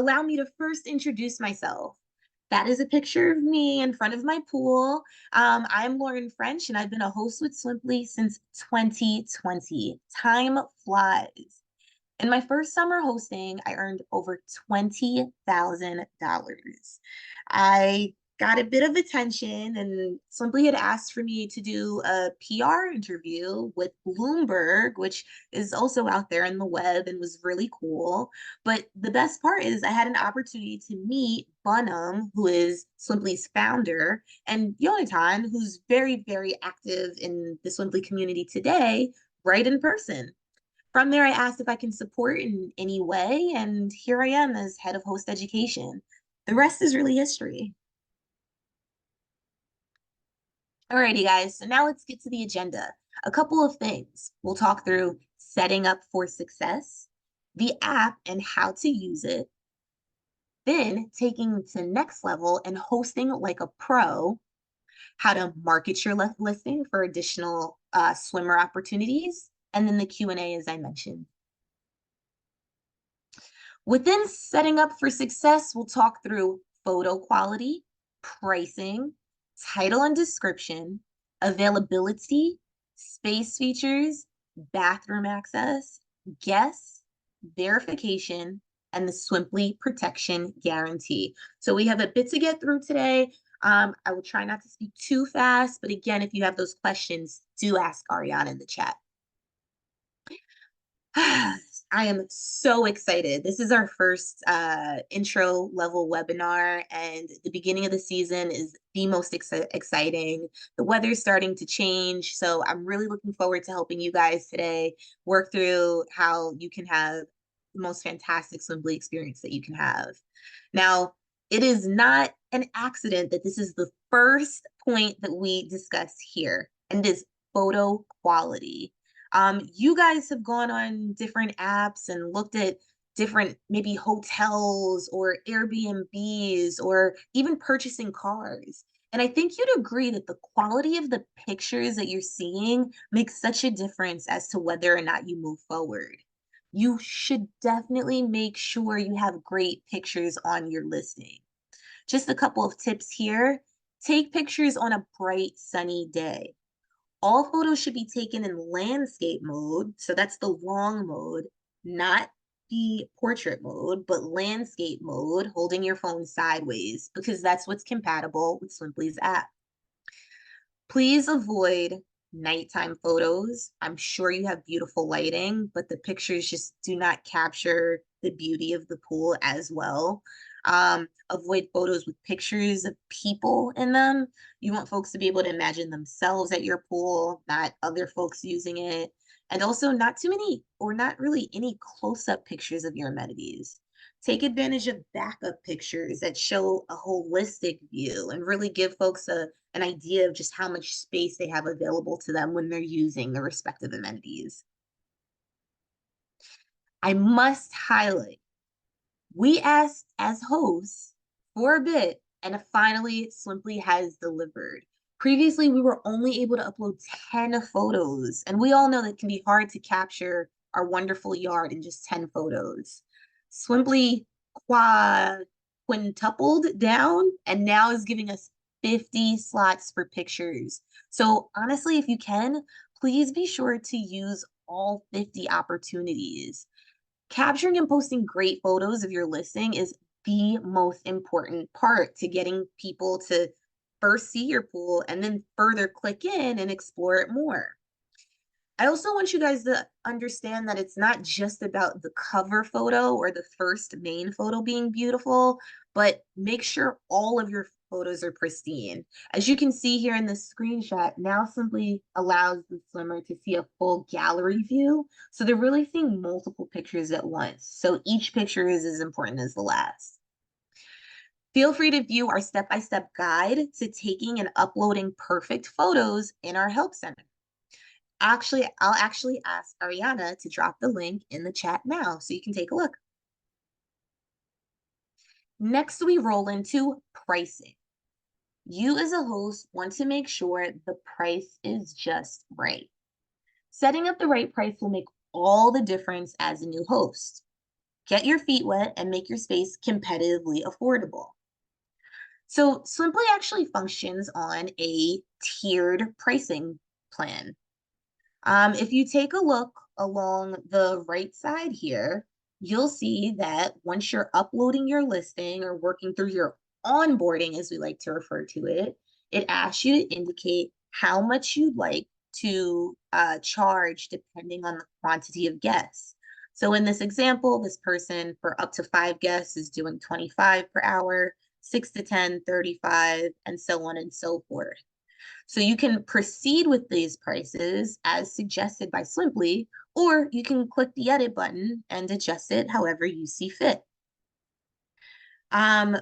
Allow me to first introduce myself. That is a picture of me in front of my pool. I'm Lauren French, and I've been a host with Swimply since 2020. Time flies. In my first summer hosting, I earned over $20,000. I got a bit of attention, and Simply had asked for me to do a PR interview with Bloomberg, which is also out there in the web and was really cool. But the best part is I had an opportunity to meet Bunham, who is Swimply's founder, and Yonatan, who's very, very active in the Swimply community today, right in person. From there, I asked if I can support in any way, and here I am as head of host education. The rest is really history. Alrighty, guys, so now let's get to the agenda. A couple of things. We'll talk through setting up for success, the app and how to use it, then taking to next level and hosting like a pro, how to market your listing for additional swimmer opportunities, and then the Q&A as I mentioned. Within setting up for success, we'll talk through photo quality, pricing, title and description, availability, space features, bathroom access, guests, verification, and the Swimply protection guarantee. So we have a bit to get through today. I will try not to speak too fast, but again, if you have those questions, do ask Ariana in the chat. I am so excited. This is our first intro level webinar, and the beginning of the season is the most exciting. The weather's starting to change, so I'm really looking forward to helping you guys today work through how you can have the most fantastic Swimply experience that you can have. Now, it is not an accident that this is the first point that we discuss here, and it is photo quality. You guys have gone on different apps and looked at different maybe hotels or Airbnbs or even purchasing cars. And I think you'd agree that the quality of the pictures that you're seeing makes such a difference as to whether or not you move forward. You should definitely make sure you have great pictures on your listing. Just a couple of tips here. Take pictures on a bright, sunny day. All photos should be taken in landscape mode. So that's the long mode, not the portrait mode, but landscape mode, holding your phone sideways, because that's what's compatible with Swimply's app. Please avoid nighttime photos. I'm sure you have beautiful lighting, but the pictures just do not capture the beauty of the pool as well. Avoid photos with pictures of people in them. You want folks to be able to imagine themselves at your pool, not other folks using it. And also not too many or not really any close-up pictures of your amenities. Take advantage of backup pictures that show a holistic view and really give folks an idea of just how much space they have available to them when they're using the respective amenities. I must highlight, we asked as hosts for a bit, and finally Swimply has delivered. Previously, we were only able to upload 10 photos, and we all know that it can be hard to capture our wonderful yard in just 10 photos. Swimply quintupled down and now is giving us 50 slots for pictures. So honestly, if you can, please be sure to use all 50 opportunities. Capturing and posting great photos of your listing is the most important part to getting people to first see your pool and then further click in and explore it more. I also want you guys to understand that it's not just about the cover photo or the first main photo being beautiful, but make sure all of your photos are pristine. As you can see here in this screenshot, now Simply allows the swimmer to see a full gallery view. So they're really seeing multiple pictures at once. So each picture is as important as the last. Feel free to view our step-by-step guide to taking and uploading perfect photos in our help center. I'll actually ask Ariana to drop the link in the chat now so you can take a look. Next, we roll into pricing. You as a host want to make sure the price is just right. Setting up the right price will make all the difference as a new host. get your feet wet, and make your space competitively affordable. So Swimply actually functions on a tiered pricing plan. If you take a look along the right side here, you'll see that once you're uploading your listing or working through your onboarding, as we like to refer to it, it asks you to indicate how much you'd like to charge depending on the quantity of guests. So in this example, this person for up to 5 guests is doing 25 per hour, 6 to 10, 35, and so on and so forth. So you can proceed with these prices as suggested by Swimply, or you can click the edit button and adjust it however you see fit. Um,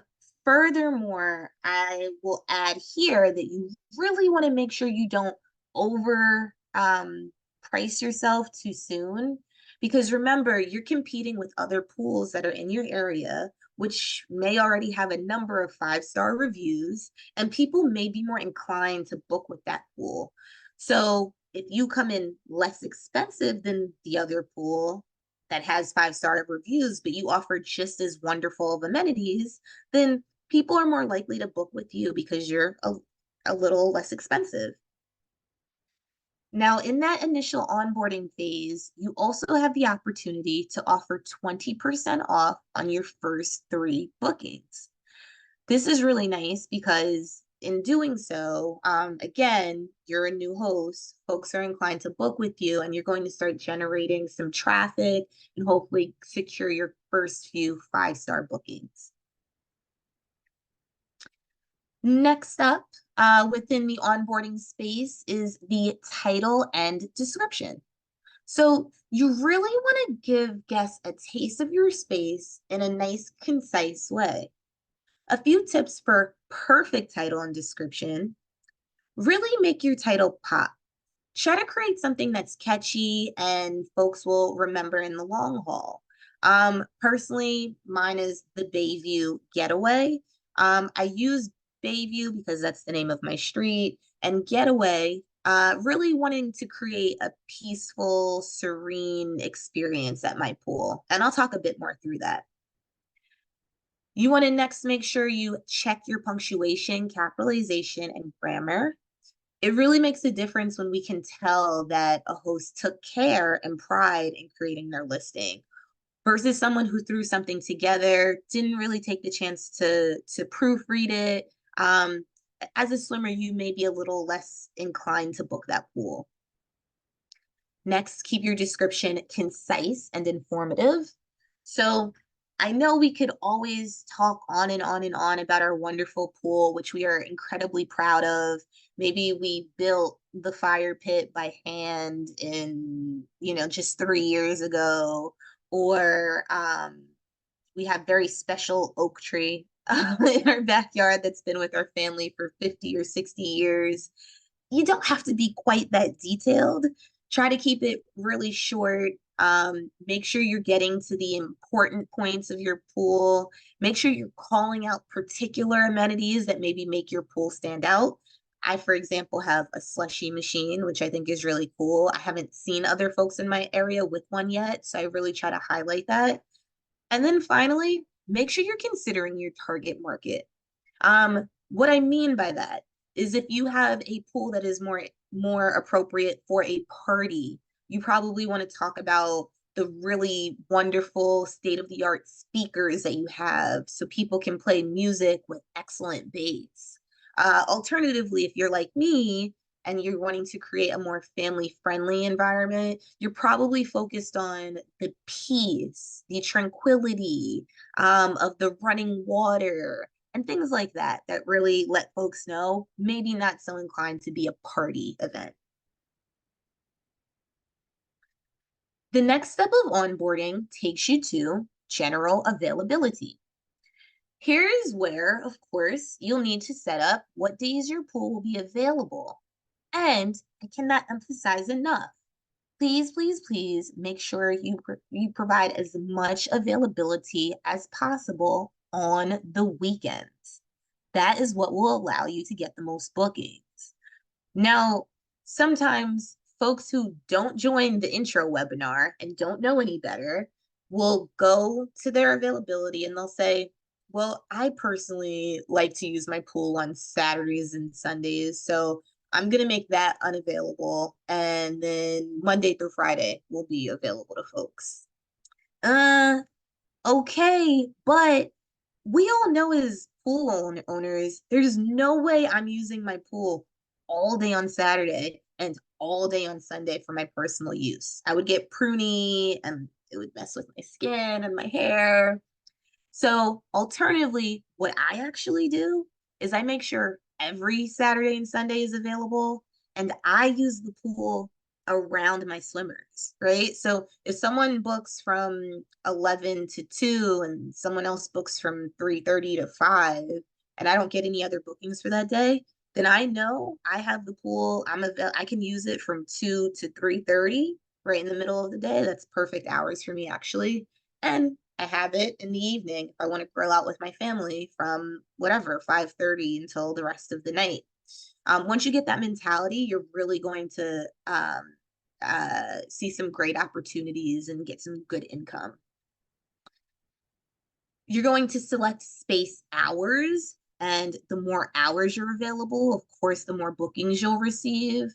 Furthermore, I will add here that you really want to make sure you don't over price yourself too soon, because remember, you're competing with other pools that are in your area, which may already have a number of 5-star reviews, and people may be more inclined to book with that pool. So if you come in less expensive than the other pool that has 5-star reviews, but you offer just as wonderful of amenities, then people are more likely to book with you because you're a little less expensive. Now, in that initial onboarding phase, you also have the opportunity to offer 20% off on your first 3 bookings. This is really nice because in doing so, again, you're a new host, folks are inclined to book with you, and you're going to start generating some traffic and hopefully secure your first few 5-star bookings. Next up, within the onboarding space is the title and description. So you really want to give guests a taste of your space in a nice, concise way. A few tips for perfect title and description: really make your title pop. Try to create something that's catchy and folks will remember in the long haul. Personally, mine is the Bayview Getaway. I use Bayview because that's the name of my street, and Getaway, really wanting to create a peaceful, serene experience at my pool. And I'll talk a bit more through that. You want to next make sure you check your punctuation, capitalization, and grammar. It really makes a difference when we can tell that a host took care and pride in creating their listing versus someone who threw something together, didn't really take the chance to proofread it. As a swimmer, you may be a little less inclined to book that pool. Next, keep your description concise and informative. So I know we could always talk on and on and on about our wonderful pool, which we are incredibly proud of. Maybe we built the fire pit by hand in, just 3 years ago, or we have very special oak tree in our backyard that's been with our family for 50 or 60 years. You don't have to be quite that detailed. Try to keep it really short. Make sure you're getting to the important points of your pool. Make sure you're calling out particular amenities that maybe make your pool stand out. I, for example, have a slushy machine, which I think is really cool. I haven't seen other folks in my area with one yet, so I really try to highlight that. And then finally, make sure you're considering your target market. What I mean by that is if you have a pool that is more appropriate for a party, you probably want to talk about the really wonderful state-of-the-art speakers that you have so people can play music with excellent bass. Alternatively, if you're like me and you're wanting to create a more family-friendly environment, you're probably focused on the peace, the tranquility of the running water, and things like that, that really let folks know maybe not so inclined to be a party event. The next step of onboarding takes you to general availability. Here is where, of course, you'll need to set up what days your pool will be available. And I cannot emphasize enough, please, please, please make sure you provide as much availability as possible on the weekends. That is what will allow you to get the most bookings. Now, sometimes folks who don't join the intro webinar and don't know any better will go to their availability and they'll say, well, I personally like to use my pool on Saturdays and Sundays, so I'm going to make that unavailable. And then Monday through Friday will be available to folks. Uh, okay, but we all know as owners, there's no way I'm using my pool all day on Saturday and all day on Sunday for my personal use. I would get pruny and it would mess with my skin and my hair. So, alternatively, what I actually do is I make sure every Saturday and Sunday is available, and I use the pool around my swimmers, right? So, if someone books from 11 to 2 and someone else books from 3:30 to 5, and I don't get any other bookings for that day, then I know I have the pool. I can use it from 2 to 3:30 right in the middle of the day. That's perfect hours for me actually. And I have it in the evening if I want to grill out with my family from whatever 5:30 until the rest of the night. Once you get that mentality, you're really going to see some great opportunities and get some good income. You're going to select space hours, and the more hours you're available, of course, the more bookings you'll receive.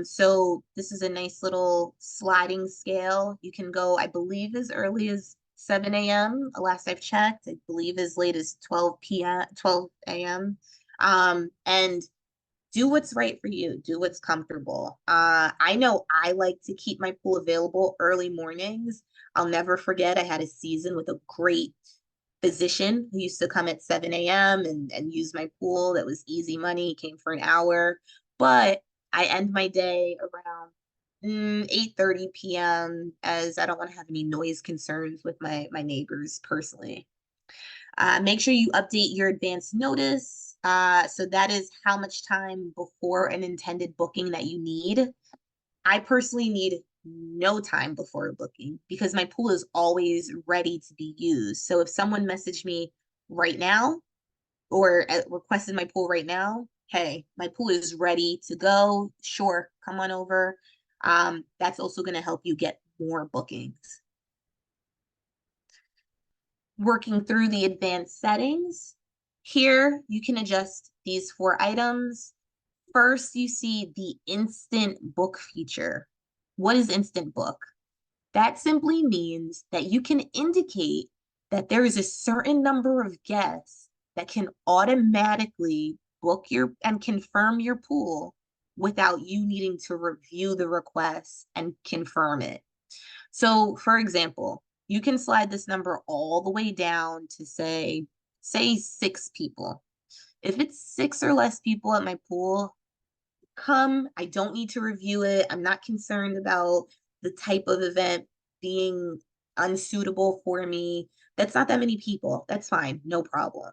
So this is a nice little sliding scale. You can go, I believe, as early as 7 a.m. Last I've checked, I believe as late as 12 p.m., 12 a.m. And do what's right for you. Do what's comfortable. I know I like to keep my pool available early mornings. I'll never forget, I had a season with a great physician who used to come at 7 a.m. And use my pool. That was easy money. He came for an hour. But I end my day around 8:30 p.m. as I don't want to have any noise concerns with my neighbors personally. Make sure you update your advance notice. So that is how much time before an intended booking that you need. I personally need no time before a booking because my pool is always ready to be used. So if someone messaged me right now or requested my pool right now, hey, my pool is ready to go. Sure, come on over. That's also going to help you get more bookings. Working through the advanced settings, here you can adjust these 4 items. First, you see the instant book feature. What is instant book? That simply means that you can indicate that there is a certain number of guests that can automatically book your and confirm your pool without you needing to review the request and confirm it. So, for example, you can slide this number all the way down to say 6 people. If it's 6 or less people at my pool, come. I don't need to review it. I'm not concerned about the type of event being unsuitable for me. That's not that many people. That's fine. No problem.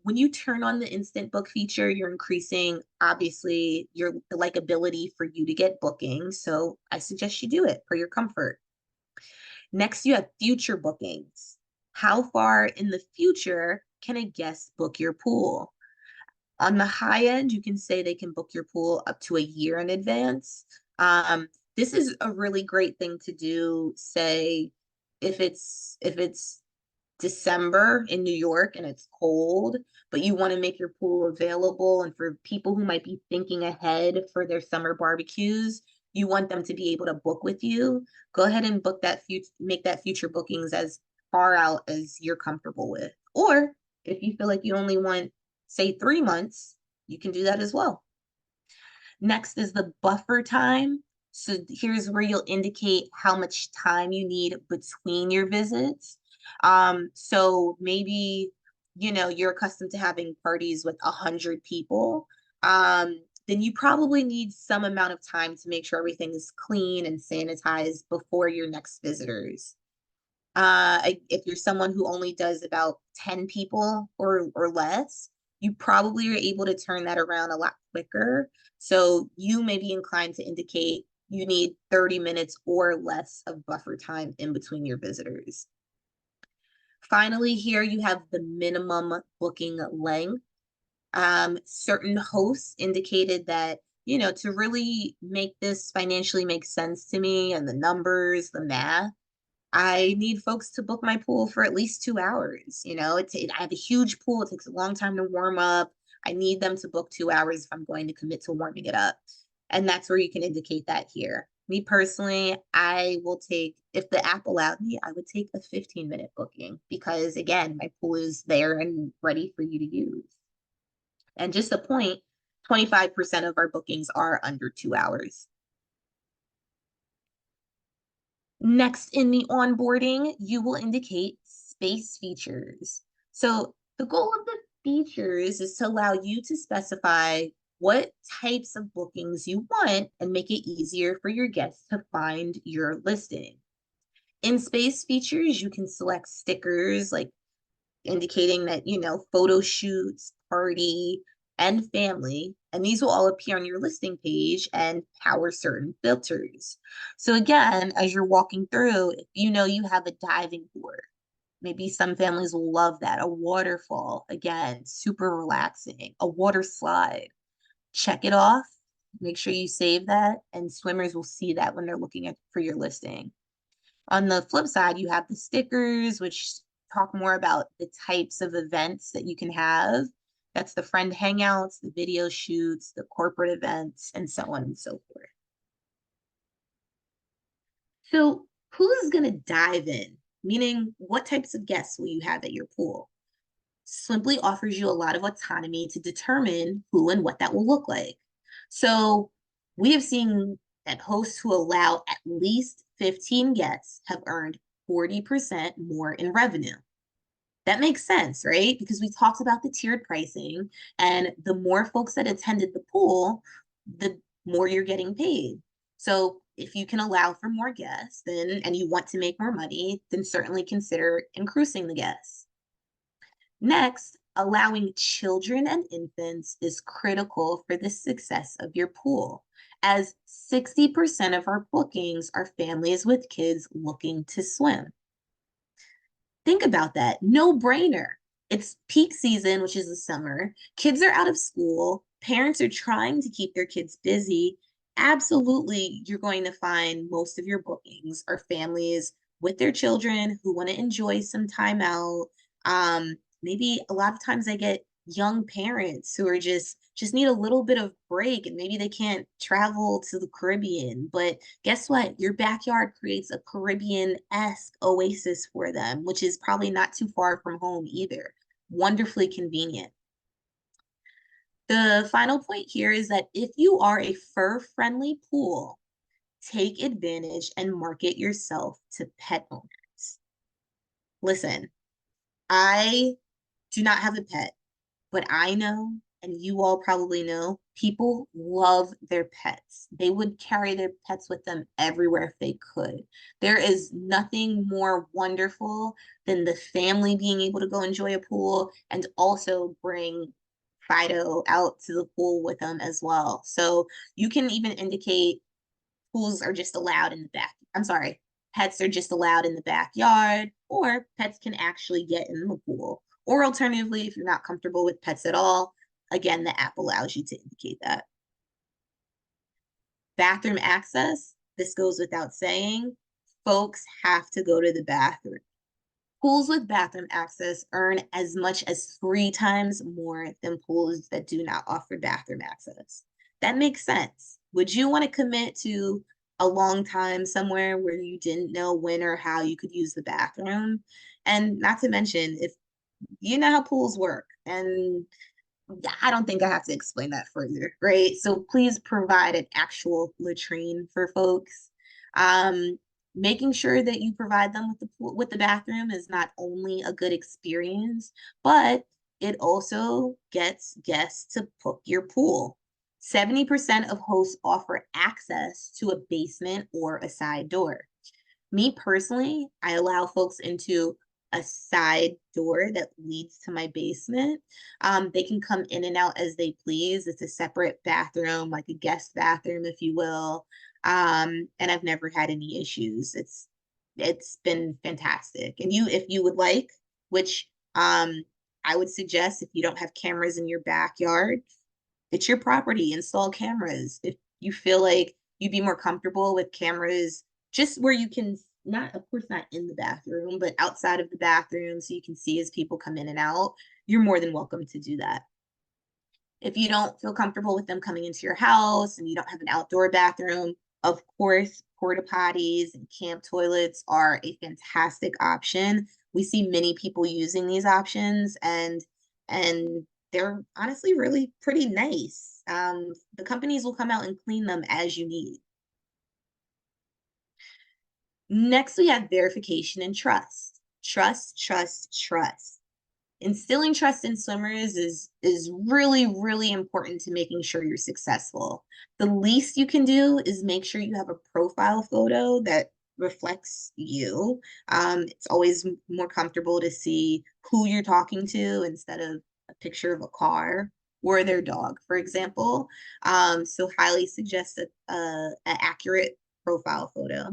When you turn on the instant book feature, you're increasing obviously your the likability for you to get bookings. So I suggest you do it for your comfort. Next, you have future bookings. How far in the future can a guest book your pool? On the high end, you can say they can book your pool up to a year in advance. This is a really great thing to do, say, if it's December in New York and it's cold, but you want to make your pool available, and for people who might be thinking ahead for their summer barbecues, you want them to be able to book with you. Go ahead and book that make that future bookings as far out as you're comfortable with. Or if you feel like you only want, say, 3 months, you can do that as well. Next is the buffer time. So here's where you'll indicate how much time you need between your visits. So maybe, you're accustomed to having parties with 100 people. Then you probably need some amount of time to make sure everything is clean and sanitized before your next visitors. If you're someone who only does about 10 people or less, you probably are able to turn that around a lot quicker. So you may be inclined to indicate you need 30 minutes or less of buffer time in between your visitors. Finally, here you have the minimum booking length. Certain hosts indicated that, to really make this financially make sense to me and the numbers, the math, I need folks to book my pool for at least 2 hours. I have a huge pool. It takes a long time to warm up. I need them to book 2 hours if I'm going to commit to warming it up. And that's where you can indicate that here. Me personally, I will take, if the app allowed me, I would take a 15-minute booking because, again, my pool is there and ready for you to use. And just a point, 25% of our bookings are under 2 hours. Next in the onboarding, you will indicate space features. So the goal of the features is to allow you to specify what types of bookings you want and make it easier for your guests to find your listing. In space features, you can select stickers like indicating that, photo shoots, party, and family. And these will all appear on your listing page and power certain filters. So again, as you're walking through, if you have a diving board, maybe some families will love that. A waterfall, again, super relaxing. A water slide, check it off. Make sure you save that, and swimmers will see that when they're looking at for your listing. On the flip side, you have the stickers, which talk more about the types of events that you can have. That's the friend hangouts, the video shoots, the corporate events, and so on and so forth. So, who's going to dive in? Meaning, what types of guests will you have at your pool? Swimply offers you a lot of autonomy to determine who and what that will look like. So, we have seen that hosts who allow at least 15 guests have earned 40% more in revenue. That makes sense, right? Because we talked about the tiered pricing, and the more folks that attended the pool, the more you're getting paid. So if you can allow for more guests, then and you want to make more money, then certainly consider increasing the guests. Next, allowing children and infants is critical for the success of your pool, as 60% of our bookings are families with kids looking to swim. Think about that. No brainer. It's peak season, which is the summer. Kids are out of school. Parents are trying to keep their kids busy. Absolutely, you're going to find most of your bookings are families with their children who want to enjoy some time out. Maybe a lot of times I get young parents who are just need a little bit of break, and maybe they can't travel to the Caribbean, but guess what? Your backyard creates a Caribbean-esque oasis for them, which is probably not too far from home either. Wonderfully convenient. The final point here is that if you are a fur-friendly pool, take advantage and market yourself to pet owners. Listen, I do not have a pet, but I know, and you all probably know, people love their pets. They would carry their pets with them everywhere if they could. There is nothing more wonderful than the family being able to go enjoy a pool and also bring Fido out to the pool with them as well. So you can even indicate pools are just allowed in the back. I'm sorry, pets are just allowed in the backyard, or pets can actually get in the pool. Or alternatively, if you're not comfortable with pets at all, again, the app allows you to indicate that. Bathroom access, this goes without saying, folks have to go to the bathroom. Pools with bathroom access earn as much as 3 times more than pools that do not offer bathroom access. That makes sense. Would you want to commit to a long time somewhere where you didn't know when or how you could use the bathroom? And not to mention, if you know how pools work, and I don't think I have to explain that further, right? So please provide an actual latrine for folks. Um, Making sure that you provide them with the bathroom is not only a good experience, but it also gets guests to book your pool. 70% of hosts offer access to a basement or a side door. Me personally, I allow folks into a side door that leads to my basement. They can come in and out as they please. It's a separate bathroom, like a guest bathroom, if you will. And I've never had any issues. It's been fantastic. And if you would like, which I would suggest if you don't have cameras in your backyard, it's your property, install cameras. If you feel like you'd be more comfortable with cameras just where you can not, of course, not in the bathroom, but outside of the bathroom so you can see as people come in and out, you're more than welcome to do that. If you don't feel comfortable with them coming into your house and you don't have an outdoor bathroom, of course, porta potties and camp toilets are a fantastic option. We see many people using these options, and they're honestly really pretty nice. The companies will come out and clean them as you need. Next, we have verification and trust. Trust, trust, trust. Instilling trust in swimmers is really, really important to making sure you're successful. The least you can do is make sure you have a profile photo that reflects you. It's always more comfortable to see who you're talking to instead of a picture of a car or their dog, for example. So highly suggest an accurate profile photo.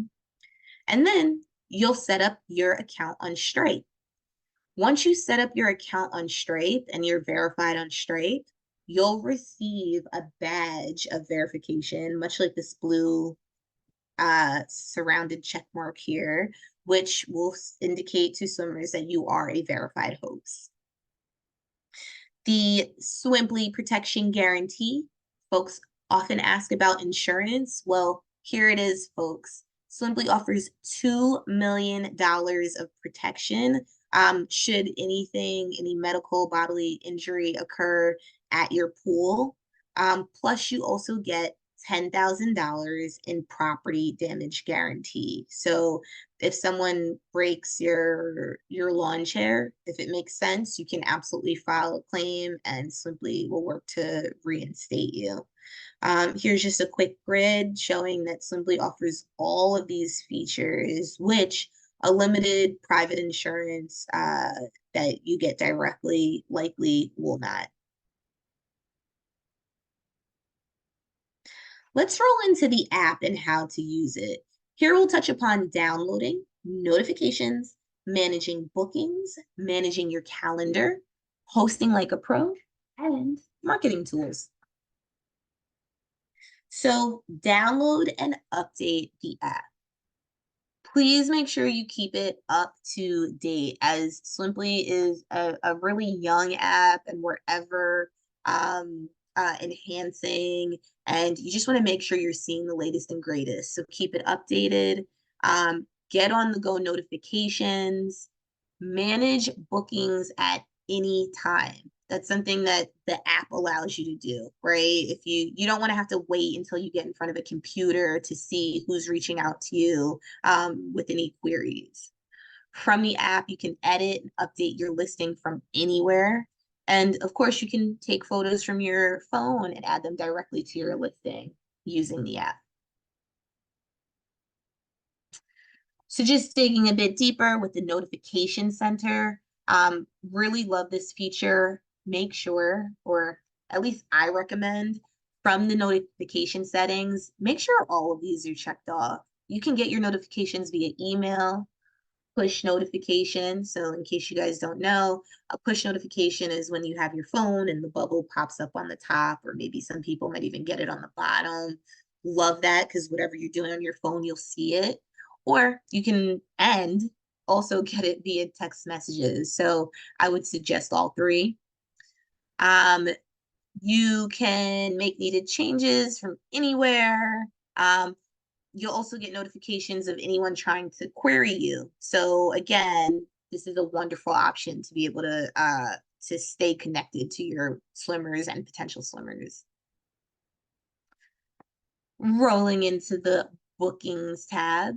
And then you'll set up your account on Stripe. Once you set up your account on Stripe and you're verified on Stripe, you'll receive a badge of verification, much like this blue surrounded check mark here, which will indicate to swimmers that you are a verified host. The Swimply Protection Guarantee, folks often ask about insurance. Well, here it is, folks. Swimply offers $2 million of protection should any medical bodily injury occur at your pool. Plus, you also get $10,000 in property damage guarantee. So if someone breaks your lawn chair, if it makes sense, you can absolutely file a claim and Swimply will work to reinstate you. Here's just a quick grid showing that Swimply offers all of these features, which a limited private insurance that you get directly likely will not. Let's roll into the app and how to use it. Here we'll touch upon downloading, notifications, managing bookings, managing your calendar, hosting like a pro, and marketing tools. So download and update the app. Please make sure you keep it up to date, as Swimply is a really young app and we're ever enhancing, and you just want to make sure you're seeing the latest and greatest. So keep it updated, get on the go notifications, manage bookings at any time. That's something that the app allows you to do, right? If you don't want to have to wait until you get in front of a computer to see who's reaching out to you with any queries. From the app, you can edit and update your listing from anywhere. And of course, you can take photos from your phone and add them directly to your listing using the app. So just digging a bit deeper with the notification center, really love this feature. Make sure, or at least I recommend, from the notification settings, make sure all of these are checked off. You can get your notifications via email, push notification. So in case you guys don't know, a push notification is when you have your phone and the bubble pops up on the top, or maybe some people might even get it on the bottom. Love that, because whatever you're doing on your phone, you'll see it. Or you can also get it via text messages. So I would suggest all three. You can make needed changes from anywhere. You'll also get notifications of anyone trying to query you. So again, this is a wonderful option to be able to stay connected to your swimmers and potential swimmers. Rolling into the bookings tab.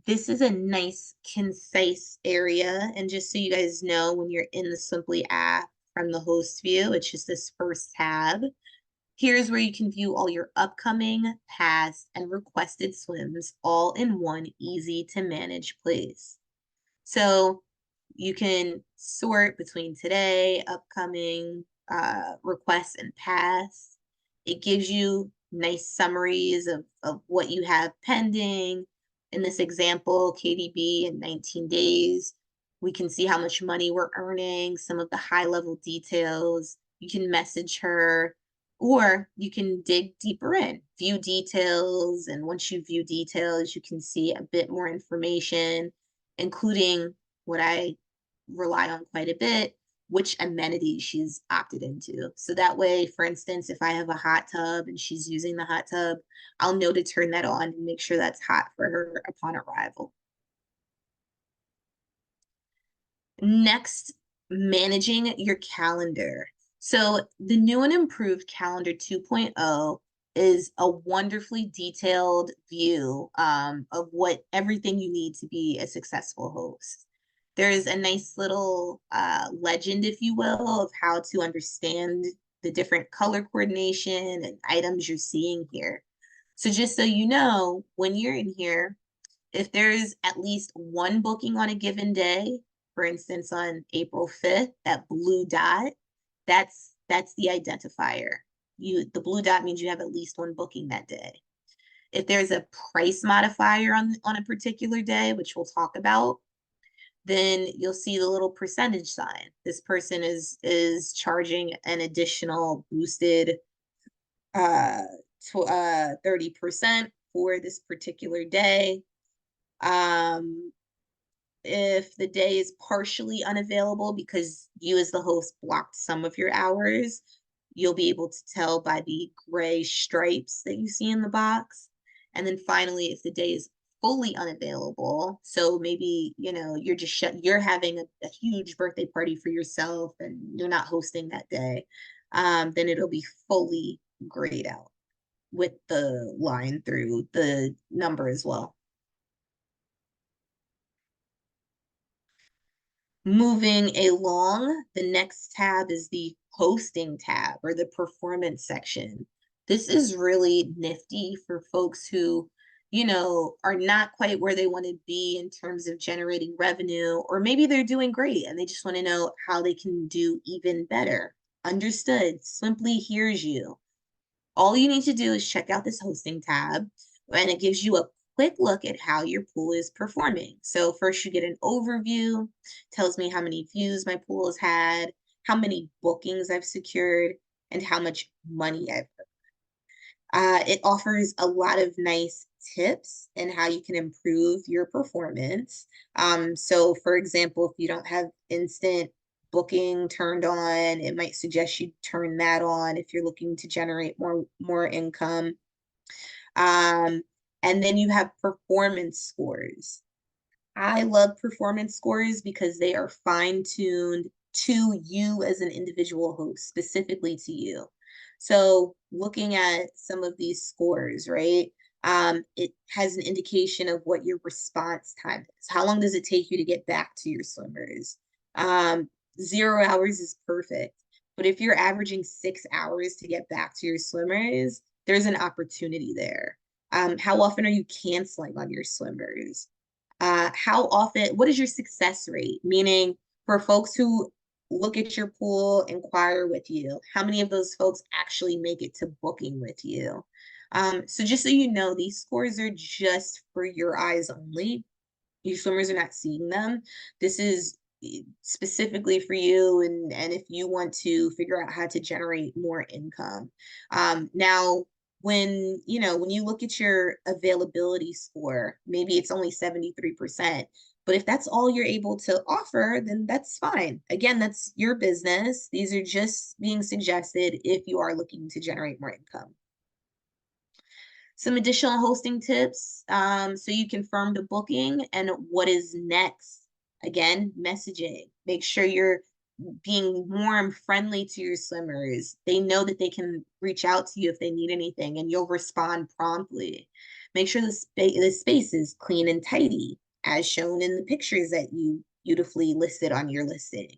This is a nice, concise area. And just so you guys know, when you're in the Swimply app from the host view, it's just this first tab. Here's where you can view all your upcoming, past, and requested swims all in one easy to manage place. So you can sort between today, upcoming, requests, and past. It gives you nice summaries of what you have pending. In this example, KDB in 19 days, we can see how much money we're earning, some of the high level details. You can message her Or you can dig deeper in, view details. And once you view details, you can see a bit more information, including what I rely on quite a bit, which amenities she's opted into. So that way, for instance, if I have a hot tub and she's using the hot tub, I'll know to turn that on and make sure that's hot for her upon arrival. Next, managing your calendar. So the new and improved Calendar 2.0 is a wonderfully detailed view of what everything you need to be a successful host. There's a nice little legend, if you will, of how to understand the different color coordination and items you're seeing here. So just so you know, when you're in here, if there's at least one booking on a given day, for instance, on April 5th, that blue dot, that's the identifier. The blue dot means you have at least one booking that day. If there's a price modifier on a particular day, which we'll talk about, then you'll see the little percentage sign. This person is charging an additional boosted 30% for this particular day. If the day is partially unavailable because you as the host blocked some of your hours, you'll be able to tell by the gray stripes that you see in the box. And then finally, if the day is fully unavailable, so maybe, you're having a huge birthday party for yourself and you're not hosting that day, then it'll be fully grayed out with the line through the number as well. Moving along, the next tab is the hosting tab or the performance section. This is really nifty for folks who, are not quite where they want to be in terms of generating revenue, or maybe they're doing great and they just want to know how they can do even better. Understood. Swimply hears you. All you need to do is check out this hosting tab, and it gives you a quick look at how your pool is performing. So first you get an overview, tells me how many views my pool has had, how many bookings I've secured, and how much money I've earned. It offers a lot of nice tips and how you can improve your performance. So for example, if you don't have instant booking turned on, it might suggest you turn that on if you're looking to generate more income. And then you have performance scores. I love performance scores because they are fine-tuned to you as an individual host, specifically to you. So looking at some of these scores, right? It has an indication of what your response time is. How long does it take you to get back to your swimmers? 0 hours is perfect. But if you're averaging 6 hours to get back to your swimmers, there's an opportunity there. How often are you canceling on your swimmers? What is your success rate? Meaning for folks who look at your pool, inquire with you, how many of those folks actually make it to booking with you? So just so you know, these scores are just for your eyes only. Your swimmers are not seeing them. This is specifically for you and if you want to figure out how to generate more income. Now, when you look at your availability score, maybe it's only 73%, but if that's all you're able to offer, then that's fine. Again, that's your business. These are just being suggested if you are looking to generate more income. Some additional hosting tips. So you confirm the booking and what is next. Again, messaging. Make sure you're being warm, friendly to your swimmers. They know that they can reach out to you if they need anything and you'll respond promptly. Make sure the space is clean and tidy, as shown in the pictures that you beautifully listed on your listing.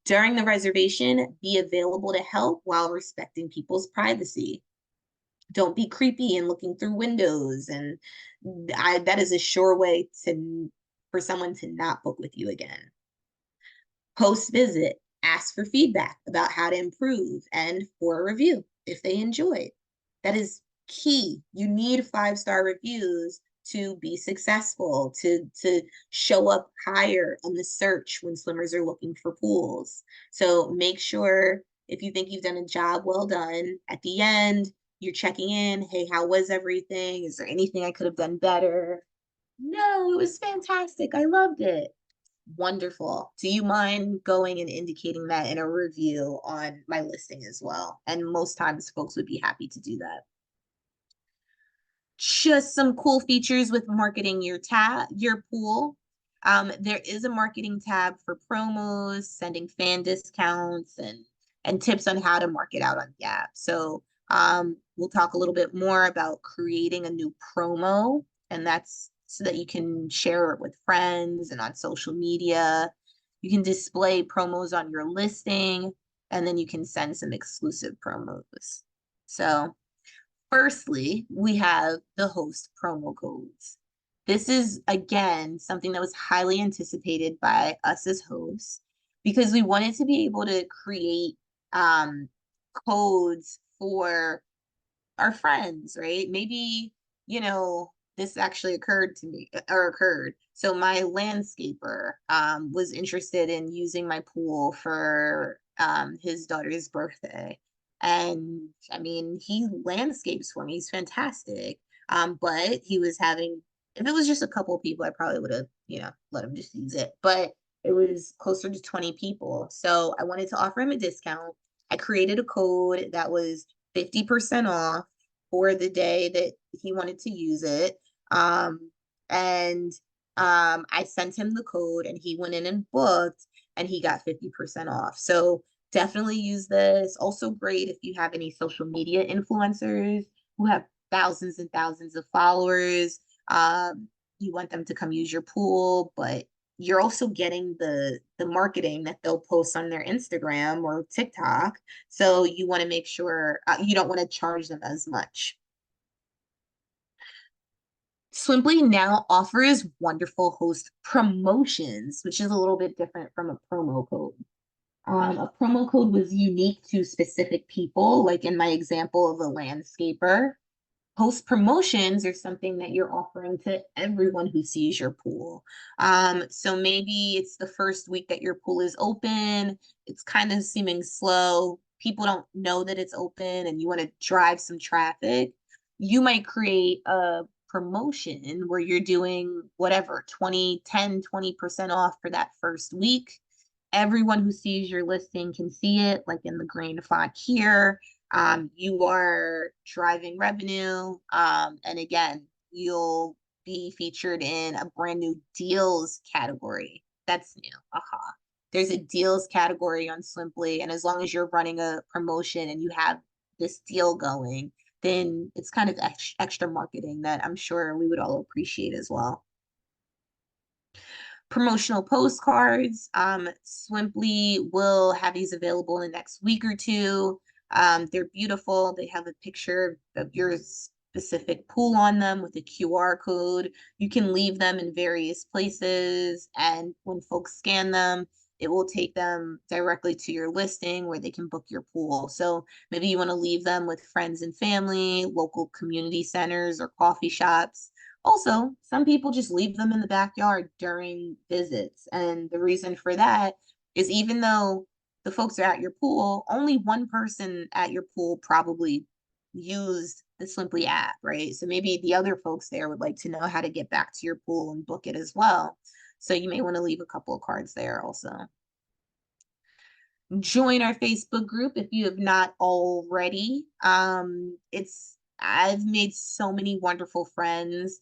During the reservation, be available to help while respecting people's privacy. Don't be creepy and looking through windows. And that is a sure way for someone to not book with you again. Post visit, ask for feedback about how to improve and for a review if they enjoyed. That is key. You need 5-star reviews to be successful, to show up higher on the search when swimmers are looking for pools. So make sure If you think you've done a job, well done. At the end, you're checking in. Hey, how was everything? Is there anything I could have done better? No, it was fantastic. I loved it. Wonderful. Do you mind going and indicating that in a review on my listing as well? And most times folks would be happy to do that. Just some cool features with marketing your pool. There is a marketing tab for promos, sending fan discounts, and tips on how to market out on Gap. So we'll talk a little bit more about creating a new promo, and that's so that you can share it with friends and on social media. You can display promos on your listing, and then you can send some exclusive promos. So firstly, we have the host promo codes. This is, again, something that was highly anticipated by us as hosts because we wanted to be able to create codes for our friends, right? Maybe, this actually occurred to me or occurred. So my landscaper was interested in using my pool for his daughter's birthday. And I mean, he landscapes for me. He's fantastic. But he was having, if it was just a couple of people, I probably would have, let him just use it. But it was closer to 20 people. So I wanted to offer him a discount. I created a code that was 50% off for the day that he wanted to use it. And I sent him the code and he went in and booked and he got 50% off. So definitely use this. Also great if you have any social media influencers who have thousands and thousands of followers. You want them to come use your pool, but you're also getting the marketing that they'll post on their Instagram or TikTok. So you want to make sure you don't want to charge them as much. Swimply now offers wonderful host promotions, which is a little bit different from a promo code. A promo code was unique to specific people, like in my example of a landscaper. Host promotions are something that you're offering to everyone who sees your pool. So maybe it's the first week that your pool is open, it's kind of seeming slow. People don't know that it's open and you want to drive some traffic. You might create a promotion where you're doing whatever 20% off for that first week. Everyone who sees your listing can see it, like in the green font here. You are driving revenue. And again, you'll be featured in a brand new deals category. That's new. Aha. There's a deals category on Swimply. And as long as you're running a promotion and you have this deal going, then it's kind of extra marketing that I'm sure we would all appreciate as well. Promotional postcards. Swimply will have these available in the next week or two. They're beautiful. They have a picture of your specific pool on them with a QR code. You can leave them in various places, and when folks scan them, it will take them directly to your listing where they can book your pool. So maybe you want to leave them with friends and family, local community centers, or coffee shops. Also, some people just leave them in the backyard during visits. And the reason for that is even though the folks are at your pool, only one person at your pool probably used the Swimply app, right? So maybe the other folks there would like to know how to get back to your pool and book it as well. So you may want to leave a couple of cards there also. Join our Facebook group if you have not already. I've made so many wonderful friends.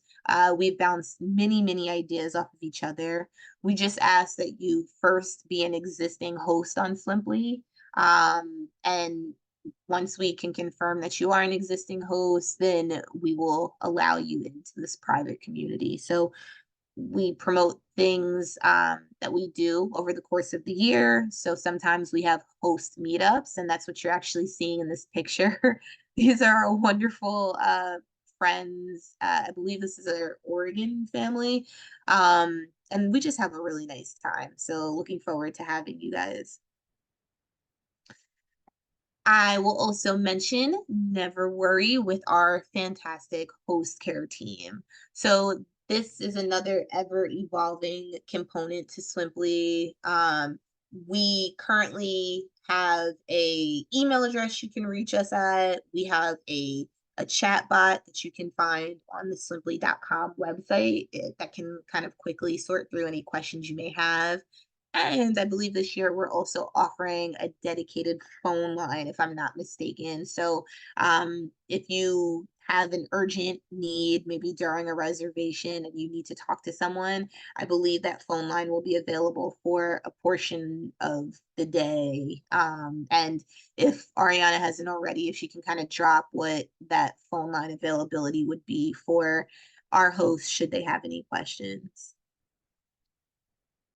We've bounced many ideas off of each other. We just ask that you first be an existing host on Swimply. And once we can confirm that you are an existing host, then we will allow you into this private community. So we promote things that we do over the course of the year. So sometimes we have host meetups, and that's what you're actually seeing in this picture. These are our wonderful friends. I believe this is our Oregon family. And we just have a really nice time. So looking forward to having you guys. I will also mention never worry with our fantastic host care team. So this is another ever evolving component to Swimply. We currently have a email address you can reach us at. We have a chat bot that you can find on the swimply.com website that can kind of quickly sort through any questions you may have. And I believe this year we're also offering a dedicated phone line, if I'm not mistaken. So if you have an urgent need, maybe during a reservation and you need to talk to someone, I believe that phone line will be available for a portion of the day. And if Ariana hasn't already, if she can kind of drop what that phone line availability would be for our hosts, should they have any questions.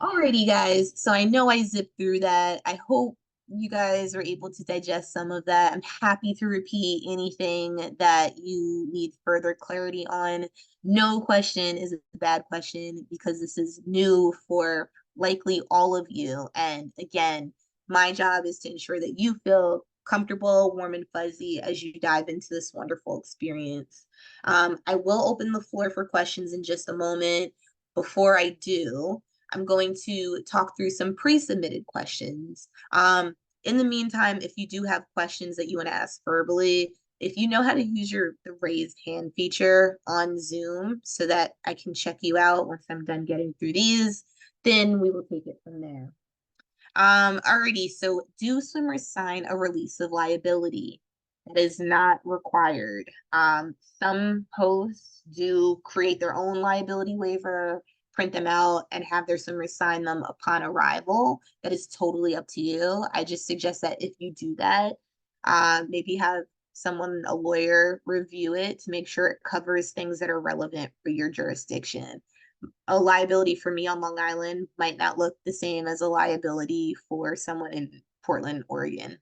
Alrighty, guys. So I know I zipped through that. I hope you guys are able to digest some of that. I'm happy to repeat anything that you need further clarity on. No question is a bad question because this is new for likely all of you. And again, my job is to ensure that you feel comfortable, warm, and fuzzy as you dive into this wonderful experience. I will open the floor for questions in just a moment. Before I do, I'm going to talk through some pre-submitted questions. In the meantime, if you do have questions that you want to ask verbally, if you know how to use the raised hand feature on Zoom so that I can check you out once I'm done getting through these, then we will take it from there. Alrighty, so do swimmers sign a release of liability? That is not required. Some hosts do create their own liability waiver, print them out, and have their swimmers sign them upon arrival. That is totally up to you. I just suggest that if you do that, maybe have someone, a lawyer, review it to make sure it covers things that are relevant for your jurisdiction. A liability for me on Long Island might not look the same as a liability for someone in Portland, Oregon.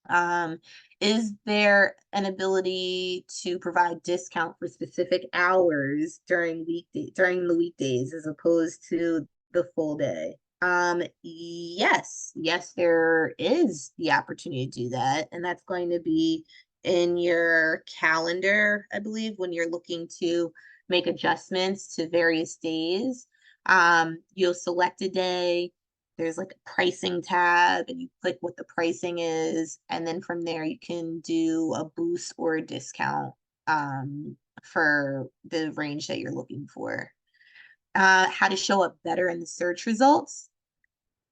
Um, is there an ability to provide discount for specific hours during the weekdays as opposed to the full day? Yes, there is the opportunity to do that, and that's going to be in your calendar, I believe, when you're looking to make adjustments to various days. You'll select a day, there's like a pricing tab and you click what the pricing is, and then from there you can do a boost or a discount for the range that you're looking for. How to show up better in the search results.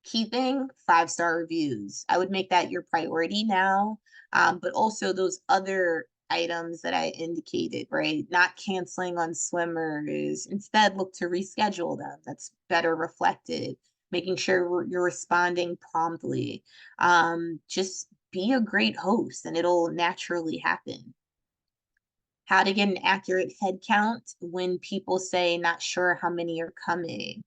Key thing, 5-star reviews. I would make that your priority now, but also those other items that I indicated, right? Not canceling on swimmers. Instead, look to reschedule them. That's better reflected. Making sure you're responding promptly. Just be a great host and it'll naturally happen. How to get an accurate head count when people say not sure how many are coming.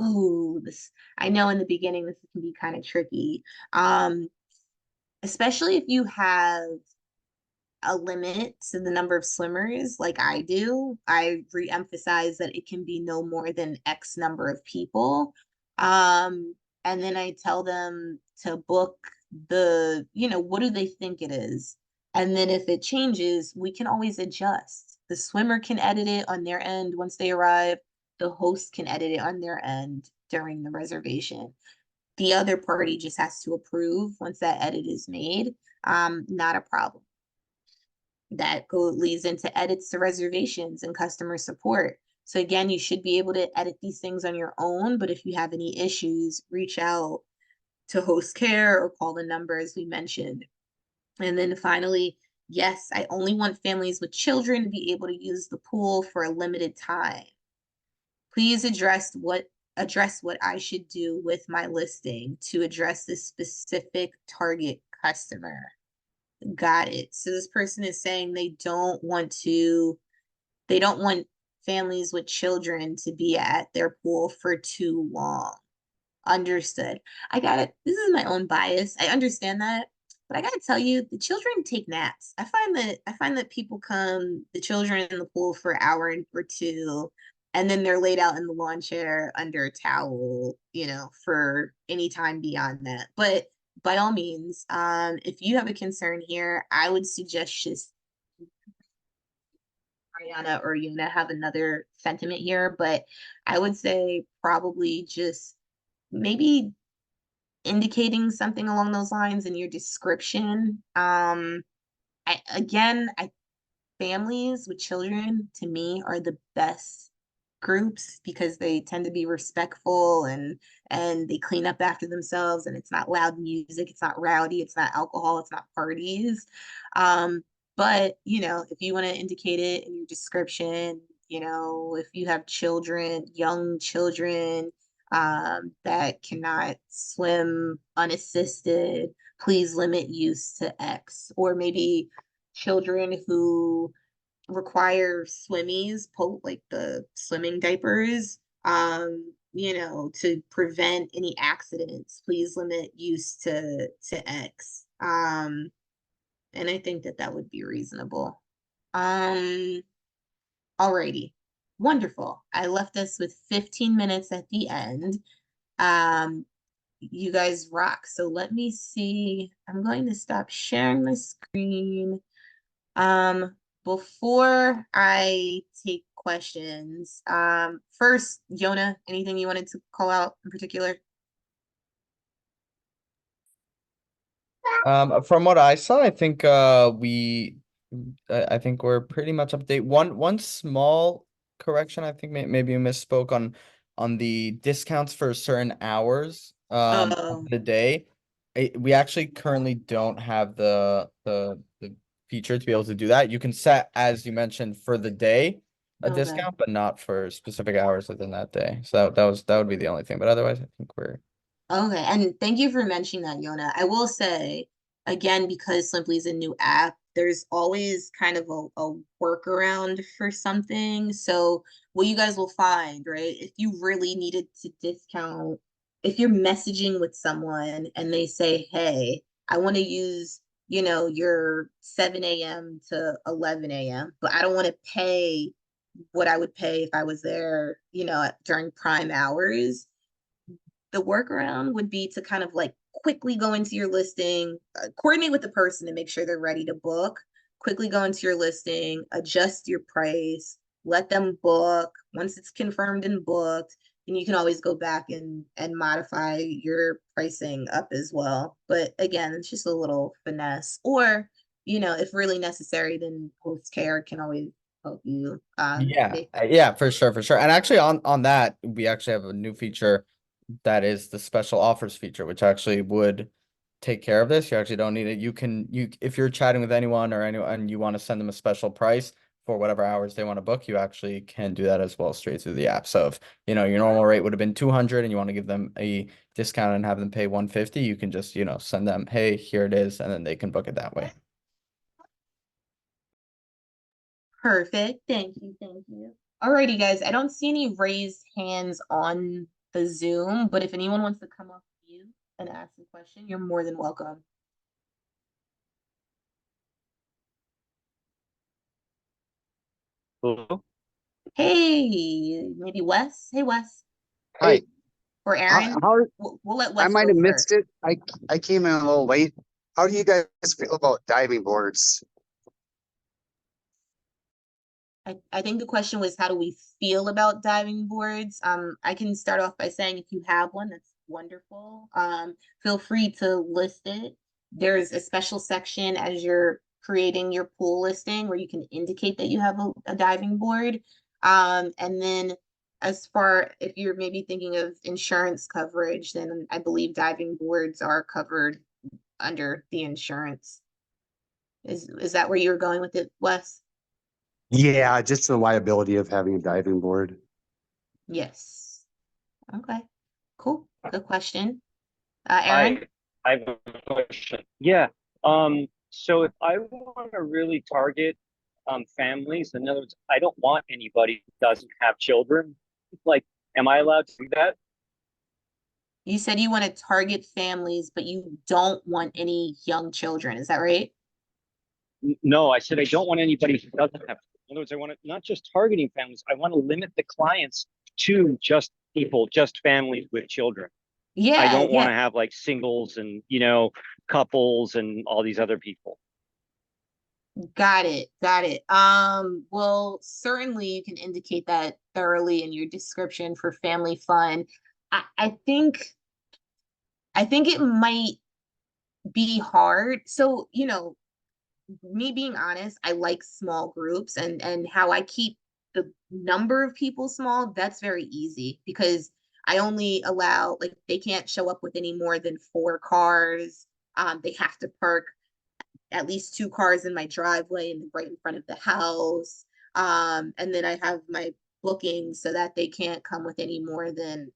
Ooh, this, I know in the beginning this can be kind of tricky. Um, Especially if you have a limit to the number of swimmers like I do. I re-emphasize that it can be no more than X number of people. And then I tell them to book what do they think it is? And then if it changes, we can always adjust. The swimmer can edit it on their end once they arrive. The host can edit it on their end during the reservation. The other party just has to approve once that edit is made. Not a problem. That leads into edits to reservations and customer support. So again, you should be able to edit these things on your own, but if you have any issues, reach out to host care or call the number as we mentioned. And then finally, yes, I only want families with children to be able to use the pool for a limited time. Please address what I should do with my listing to address this specific target customer. Got it. So this person is saying they don't want families with children to be at their pool for too long. Understood. I got it. This is my own bias. I understand that. But I gotta tell you, the children take naps. I find that people come, the children in the pool for an hour or two, and then they're laid out in the lawn chair under a towel, for any time beyond that. But by all means, if you have a concern here, I would suggest just Ariana or Yuna have another sentiment here, but I would say probably just maybe indicating something along those lines in your description. I families with children to me are the best groups because they tend to be respectful and they clean up after themselves, and it's not loud music, it's not rowdy, it's not alcohol, it's not parties. But if you want to indicate it in your description, if you have children, young children, that cannot swim unassisted, please limit use to X. Or maybe children who require swimmies, like the swimming diapers, to prevent any accidents, please limit use to X. And I think that that would be reasonable. Um, Alrighty. Wonderful. I left us with 15 minutes at the end. Um, you guys rock. So let me see. I'm going to stop sharing my screen. Um, Before I take questions, first, Yona, anything you wanted to call out in particular? From what I saw, I think I think we're pretty much up to date. One small correction, I think maybe you misspoke on the discounts for certain hours of Oh, the day. We actually currently don't have the feature to be able to do that. You can set, as you mentioned, for the day a okay. discount, but not for specific hours within that day. So that would be the only thing. But otherwise, I think we're Okay, and thank you for mentioning that, Yona. I will say, again, because Swimply is a new app, there's always kind of a workaround for something. So what you guys will find, right, if you really needed to discount, if you're messaging with someone and they say, hey, I want to use, your 7 a.m. to 11 a.m., but I don't want to pay what I would pay if I was there, during prime hours. The workaround would be to kind of like quickly go into your listing, coordinate with the person to make sure they're ready to book, quickly go into your listing, adjust your price, let them book. Once it's confirmed and booked, then you can always go back and modify your pricing up as well. But again, it's just a little finesse. Or, if really necessary, then post care can always help you yeah, make. yeah, for sure, for sure. And actually on that, we actually have a new feature that is the special offers feature, which actually would take care of this. You actually don't need it. You if you're chatting with anyone or anyone and you want to send them a special price for whatever hours they want to book, you actually can do that as well straight through the app. So if your normal rate would have been 200 and you want to give them a discount and have them pay 150, you can just, send them, hey, here it is, and then they can book it that way. Perfect. Thank you. Thank you. Alrighty, guys. I don't see any raised hands on the Zoom, but if anyone wants to come up to you and ask a question, you're more than welcome. Hello? Hey, maybe Wes. Hey, Wes. Hi. Or Aaron. How We'll let I Wes might go have missed first. it. I came in a little late. How do you guys feel about diving boards? I think the question was, how do we feel about diving boards? I can start off by saying if you have one, that's wonderful. Feel free to list it. There's a special section as you're creating your pool listing where you can indicate that you have a diving board. And then as far if you're maybe thinking of insurance coverage, then I believe diving boards are covered under the insurance. Is that where you're going with it, Wes? Yeah, just the liability of having a diving board. Yes. Okay, cool. Good question. Hi, Aaron, I have a question. Yeah. So if I want to really target families, in other words, I don't want anybody who doesn't have children. Like, am I allowed to do that? you said you want to target families, but you don't want any young children. Is that right? No, I said I don't want anybody who doesn't have. In other words, I want to not just targeting families. I want to limit the clients to just people, just families with children. I Yeah, don't want yeah. to have like singles and couples and all these other people. Got it. Got it. Well, certainly you can indicate that thoroughly in your description for family fun. I think I think it might be hard. So, me being honest, I like small groups, and how I keep the number of people small, that's very easy because I only allow, like, they can't show up with any more than 4 cars. They have to park at least 2 cars in my driveway and right in front of the house. And then I have my bookings so that they can't come with any more than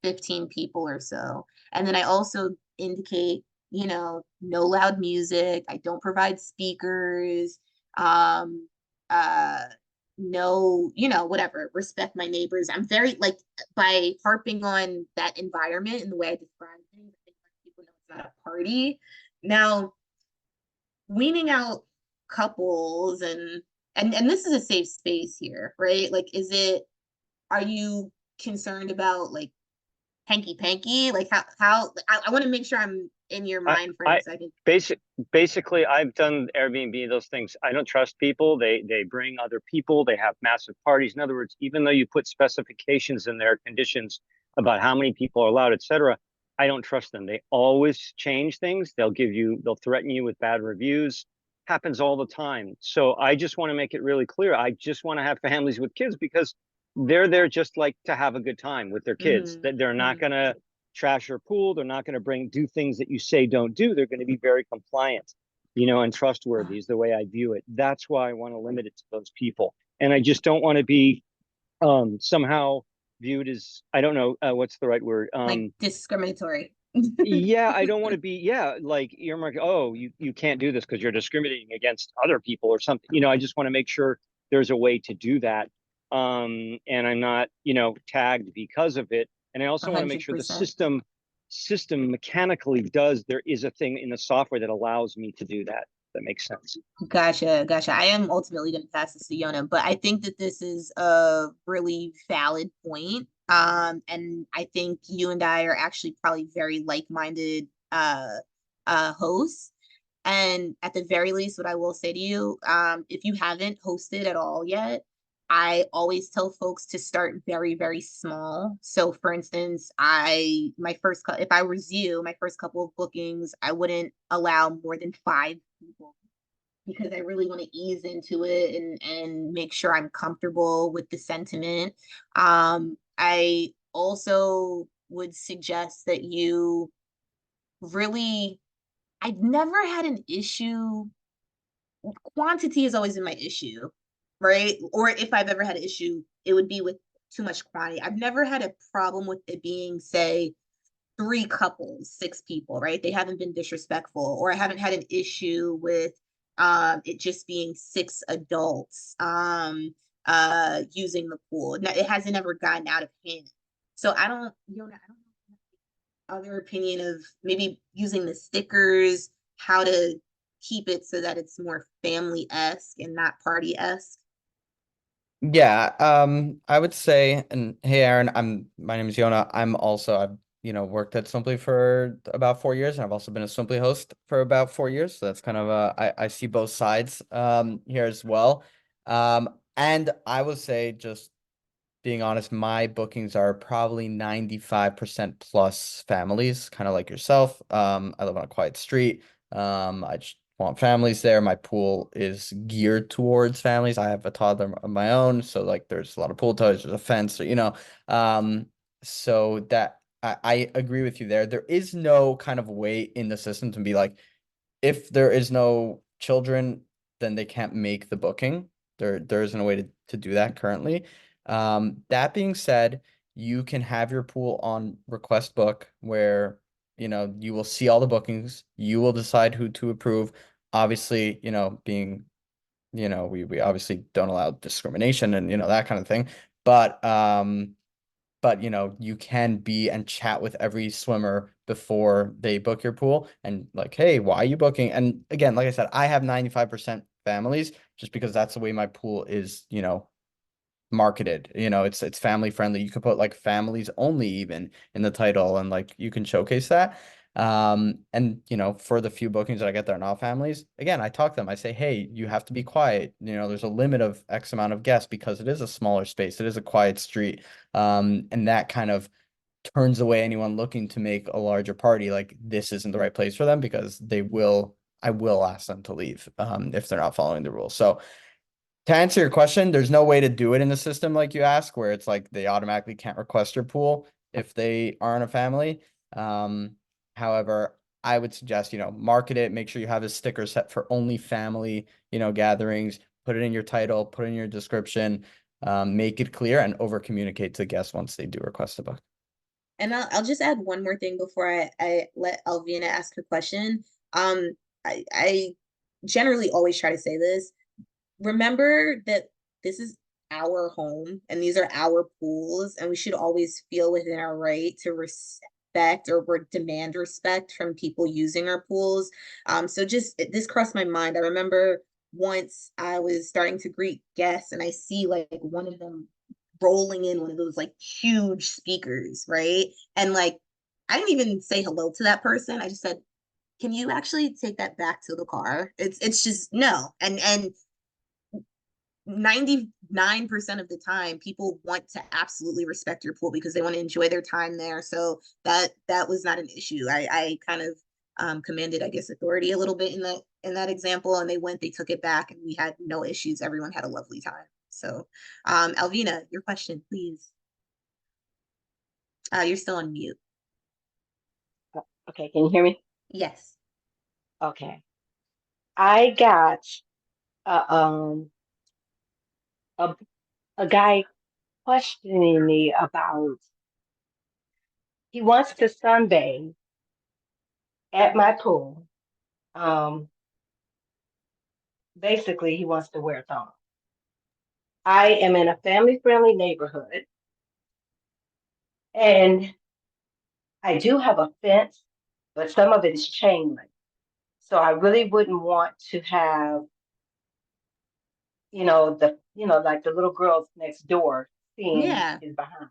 15 people or so. And then I also indicate, no loud music. I don't provide speakers. Um, uh, no, whatever, respect my neighbors. I'm very, like, by harping on that environment and the way I describe things, I think people know it's not a party. Now, weaning out couples and this is a safe space here, right? Like, are you concerned about, like, hanky panky? Like, how I want to make sure I'm in your I, mind frame I so I can. basically I've done Airbnb, those things. I don't trust people. They bring other people. They have massive parties. In other words, even though you put specifications in their conditions about how many people are allowed, etc., I don't trust them. They always change things. They'll threaten you with bad reviews. Happens all the time. So I just want to make it really clear. I just want to have families with kids because they're there just like to have a good time with their kids. Mm-hmm, That they're not mm-hmm. gonna trash your pool. They're not going to do things that you say don't do. They're going to be very compliant, and trustworthy is the way I view it. That's why I want to limit it to those people. And I just don't want to be somehow viewed as, I don't know, what's the right word? Like, discriminatory. Yeah, I don't want to be, yeah, like earmark, oh, you can't do this because you're discriminating against other people or something. I just want to make sure there's a way to do that. And I'm not, tagged because of it. And I A also want to make hundred sure the percent. system mechanically there is a thing in the software that allows me to do that. That makes sense. Gotcha, gotcha. I am ultimately going to pass this to Yona, but I think that this is a really valid point. And I think you and I are actually probably very like-minded hosts. And at the very least, what I will say to you, if you haven't hosted at all yet, I always tell folks to start very, very small. So, for instance, if I was you, my first couple of bookings, I wouldn't allow more than 5 people because I really want to ease into it and make sure I'm comfortable with the sentiment. I also would suggest that you really, I've never had an issue. Quantity has always been my issue, right? Or if I've ever had an issue, it would be with too much quantity. I've never had a problem with it being, say, 3 couples, 6 people, right? They haven't been disrespectful, or I haven't had an issue with it just being 6 adults using the pool. Now, it hasn't ever gotten out of hand. So I don't know other opinion of maybe using the stickers, how to keep it so that it's more family-esque and not party-esque. Yeah, I would say, and hey Aaron, my name is Yona. I've worked at Swimply for about 4 years, and I've also been a Swimply host for about 4 years. So that's kind of I see both sides here as well. And I would say, just being honest, my bookings are probably 95% plus families, kind of like yourself. I live on a quiet street. I just want families there. My pool is geared towards families. I have a toddler of my own, so like there's a lot of pool toys, there's a fence, um, so that I agree with you there. There is no kind of way in the system to be like, if there is no children, then they can't make the booking. There isn't a way to do that currently. That being said, you can have your pool on request book where, you will see all the bookings. You will decide who to approve. Obviously, we obviously don't allow discrimination and, that kind of thing. But you can be and chat with every swimmer before they book your pool and like, hey, why are you booking? And again, like I said, I have 95% families just because that's the way my pool is, marketed. It's family friendly. You could put like families only even in the title, and like you can showcase that. And for the few bookings that I get that are not families, again, I talk to them. I say, hey, you have to be quiet. There's a limit of X amount of guests because it is a smaller space. It is a quiet street. And that kind of turns away anyone looking to make a larger party, like this isn't the right place for them, because I will ask them to leave if they're not following the rules. So to answer your question, there's no way to do it in the system like you ask, where it's like they automatically can't request your pool if they aren't a family. However, I would suggest, market it, make sure you have a sticker set for only family, gatherings, put it in your title, put it in your description, make it clear, and over communicate to guests once they do request a book. And I'll just add one more thing before I let Alvina ask her question. I generally always try to say this. Remember that this is our home and these are our pools, and we should always feel within our right to respect or demand respect from people using our pools. So just this crossed my mind. I remember once I was starting to greet guests and I see like one of them rolling in one of those like huge speakers, right? And like I didn't even say hello to that person. I just said, "Can you actually take that back to the car?" It's just no. And 99% of the time people want to absolutely respect your pool because they want to enjoy their time there. So that was not an issue. I kind of commanded, I guess, authority a little bit in that example, and they took it back, and we had no issues. Everyone had a lovely time. So Alvina, your question, please. You're still on mute. Okay, can you hear me? Yes. Okay. I got uh, um a a guy questioning me about he wants to sunbathe at my pool. Um, Basically, he wants to wear thongs. I am in a family-friendly neighborhood, and I do have a fence, but some of it is chain link. So I really wouldn't want to have, like the little girls next door seeing Yeah. his behind.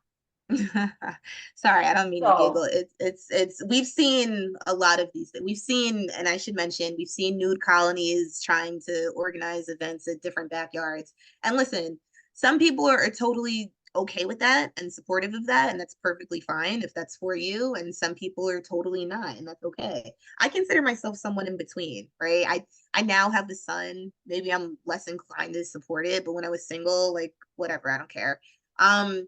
Sorry, I don't mean to giggle. So It's we've seen a lot of these things. We've seen, and I should mention, we've seen nude colonies trying to organize events at different backyards. And listen, some people are totally okay with that and supportive of that, and that's perfectly fine if that's for you. And some people are totally not, and that's okay. I consider myself someone in between, right? I now have the son. Maybe I'm less inclined to support it, but when I was single, like whatever, I don't care. Um,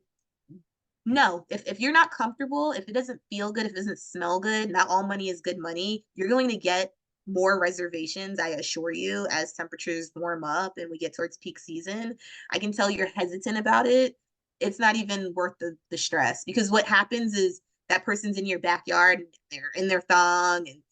no, if you're not comfortable, if it doesn't feel good, if it doesn't smell good, not all money is good money. You're going to get more reservations, I assure you, as temperatures warm up and we get towards peak season. I can tell you're hesitant about it. It's not even worth the stress, because what happens is that person's in your backyard and they're in their thong and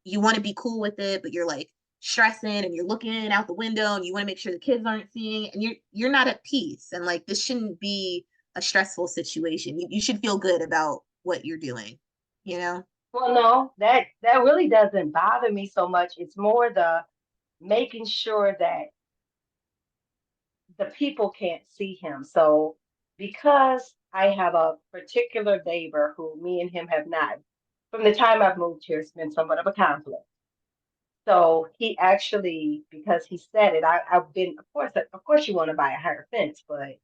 you want to be cool with it, but you're like stressing and you're looking out the window and you want to make sure the kids aren't seeing, and you're not at peace. And like this shouldn't be a stressful situation. You should feel good about what you're doing, you know? well, no, that really doesn't bother me so much. It's more the making sure that the people can't see him. So because I have a particular neighbor who me and him have not, from the time I've moved here, it's been somewhat of a conflict. So he actually, because he said it, I've been, of course, you want to buy a higher fence, but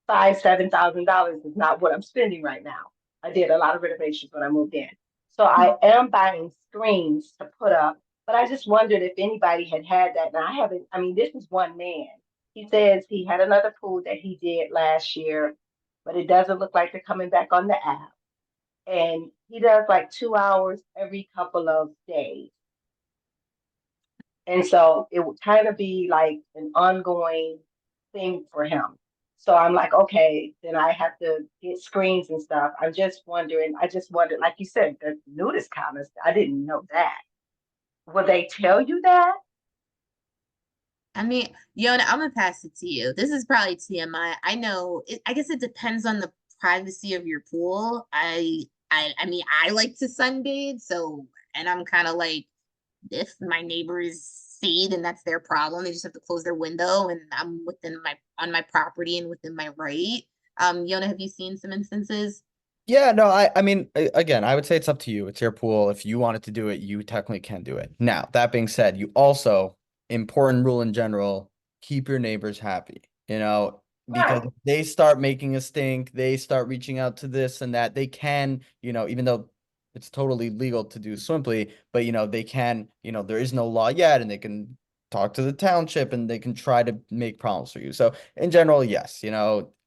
$7,000 is not what I'm spending right now. I did a lot of renovations when I moved in. So I am buying screens to put up, but I just wondered if anybody had that. Now I haven't, I mean, this is one man. He says he had another pool that he did last year, but it doesn't look like they're coming back on the app. And he does like 2 hours every couple of days. And so it would kind of be like an ongoing thing for him. So I'm like, okay, then I have to get screens and stuff. I just wondered, like you said, the nudist comments, I didn't know that. Will they tell you that? I mean, Yona, I'm gonna pass it to you. This is probably TMI. I know I guess it depends on the privacy of your pool. I mean, I like to sunbathe, so and I'm kind of like, if my neighbors see, then that's their problem. They just have to close their window, and I'm within my on my property and within my right. Yona, have you seen some instances? Yeah, no, I mean, again, I would say it's up to you. It's your pool. If you wanted to do it, you technically can do it. Now, that being said, you also, important rule in general, keep your neighbors happy. because Right. if they start making a stink, they start reaching out to this and that, they can, even though it's totally legal to do Swimply, but they can, there is no law yet, and they can talk to the township and they can try to make problems for you. So in general, yes,